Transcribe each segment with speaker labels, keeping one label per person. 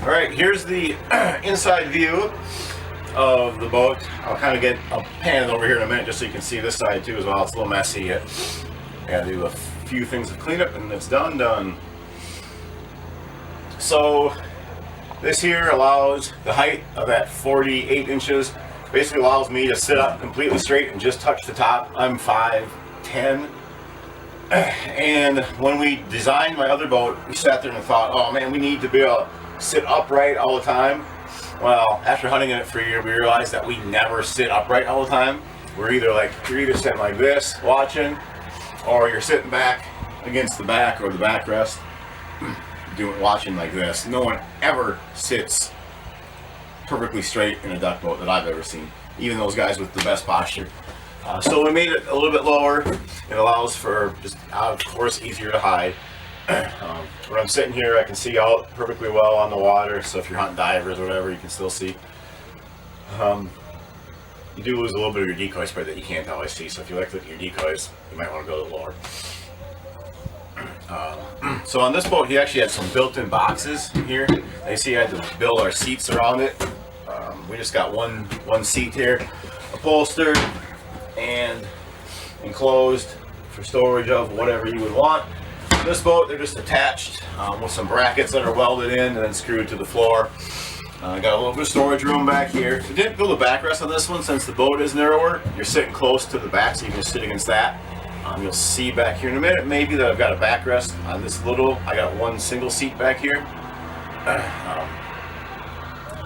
Speaker 1: All right, here's the inside view of the boat. I'll pan it over here in a minute just so you can see this side too as well. It's a little messy yet. I gotta do a few things of cleanup and it's done. So this here allows the height of that 48 inches, basically allows me to sit up completely straight and just touch the top. I'm 5'10". And when we designed my other boat, we sat there and thought, oh man, we need to be able to sit upright all the time. Well, after hunting in it for a year, we realized that we never sit upright all the time. You're either sitting like this, watching, or you're sitting back against the back or the backrest, watching like this. No one ever sits perfectly straight in a duck boat that I've ever seen, even those guys with the best posture. So we made it a little bit lower. It allows for just, of course, easier to hide. When I'm sitting here, I can see out perfectly well on the water, so if you're hunting divers or whatever, you can still see. You do lose a little bit of your decoy spread that you can't always see, so if you like looking at your decoys, you might want to go a little lower. So on this boat, he actually had some built-in boxes here. You see, I had to build our seats around it. We just got one seat here, upholstered and enclosed for storage of whatever you would want. This boat, they're just attached with some brackets that are welded in and then screwed to the floor. Got a little bit of storage room back here. We didn't build a backrest on this one since the boat is narrower. You're sitting close to the back, so you can sit against that. You'll see back here in a minute maybe that I've got a backrest on this little. I got one single seat back here.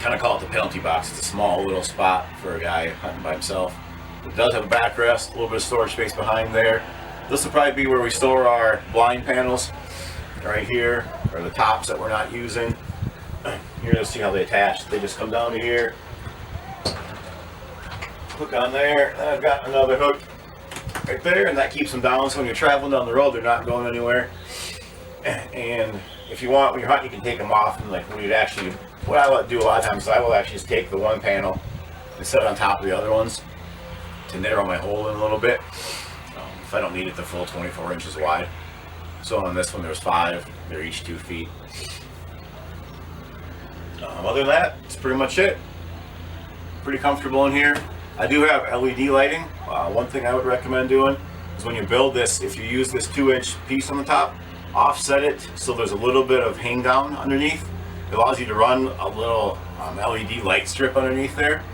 Speaker 1: Kind of call it the penalty box. It's a small little spot for a guy hunting by himself. It does have a backrest, a little bit of storage space behind there. This will probably be where we store our blind panels, right here, or the tops that we're not using. You're gonna see how they attach. They just come down to here, hook on there. Then I've got another hook right there, and that keeps them down. So when you're traveling down the road, they're not going anywhere. And if you want, when you're hunting, you can take them off. And like when you'd actually, what I like to do a lot of times is I will actually just take the one panel and set it on top of the other ones to narrow my hole in a little bit. If I don't need it the full 24 inches wide. So on this one there's 5, they're each 2 feet. Other than that, that's pretty much it. Pretty comfortable in here. I do have LED lighting. One thing I would recommend doing is when you build this, if you use this 2-inch piece on the top, offset it so there's a little bit of hang down underneath. It allows you to run a little LED light strip underneath there.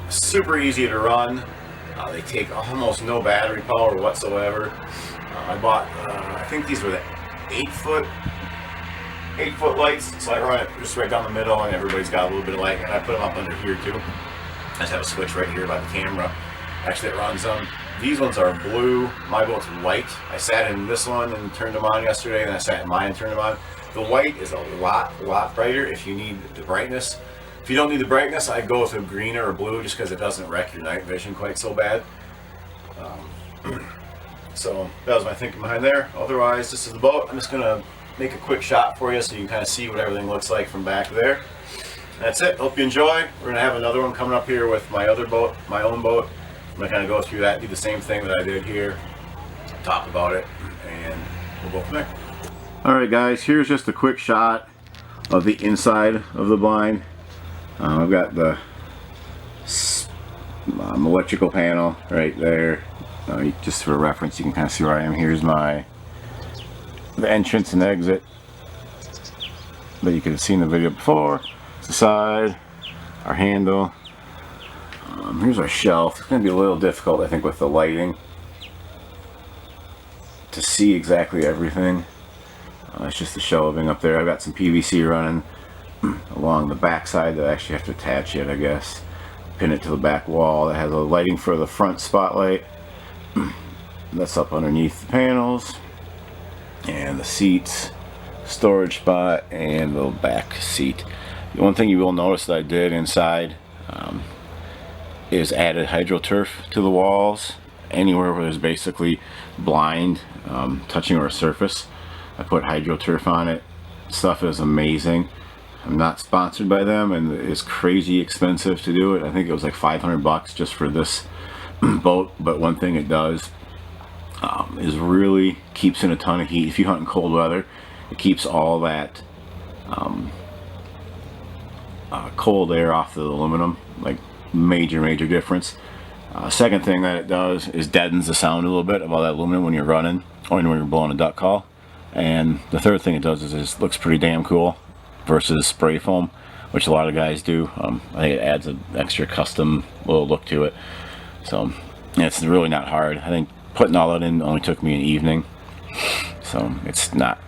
Speaker 1: Super easy to run. They take almost no battery power whatsoever. I bought, I think these were the 8-foot lights, so I run it just right down the middle, and everybody's got a little bit of light. And I put them up under here too. I just have a switch right here by the camera. Actually, it runs them. These ones are blue. My boat's white. I sat in this one and turned them on yesterday, and I sat in mine and turned them on. The white is a lot brighter if you need the brightness. If you don't need the brightness, I'd go with a green or a blue just because it doesn't wreck your night vision quite so bad. So that was my thinking behind there. Otherwise, this is the boat. I'm just going to make a quick shot for you so you can kind of see what everything looks like from back there. That's it. Hope you enjoy. We're going to have another one coming up here with my other boat, my own boat. I'm going to kind of go through that, do the same thing that I did here, talk about it, and we'll go from there. Alright guys, here's just a quick shot of the inside of the blind. I've got the electrical panel right there. Just for reference, you can kind of see where I am. Here's the entrance and exit that you could have seen the video before. It's the side, our handle. Here's our shelf. It's going to be a little difficult, I think, with the lighting to see exactly everything. It's just the shelving up there. I've got some PVC running along the back side that I actually have to attach it, I guess. Pin it to the back wall. That has a lighting for the front spotlight. That's up underneath the panels. And the seats, storage spot, and the back seat. The one thing you will notice that I did inside is added HydroTurf to the walls. Anywhere where there's basically blind touching or a surface, I put HydroTurf on it. Stuff is amazing. I'm not sponsored by them, and it's crazy expensive to do it. I think it was like $500 just for this boat. But one thing it does is really keeps in a ton of heat. If you hunt in cold weather, it keeps all that cold air off the aluminum, like major difference. Second thing that it does is deadens the sound a little bit of all that aluminum when you're running or when you're blowing a duck call. And the third thing it does is it looks pretty damn cool versus spray foam, which a lot of guys do. I think it adds an extra custom little look to it. So yeah, it's really not hard. I think putting all that in only took me an evening, so it's not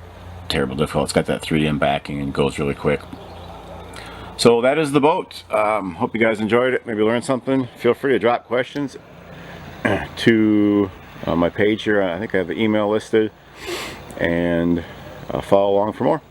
Speaker 1: terrible difficult. It's got that 3M backing and goes really quick. So that is the boat. Hope you guys enjoyed it, maybe learned something. Feel free to drop questions to my page here. I think I have the email listed, and follow along for more.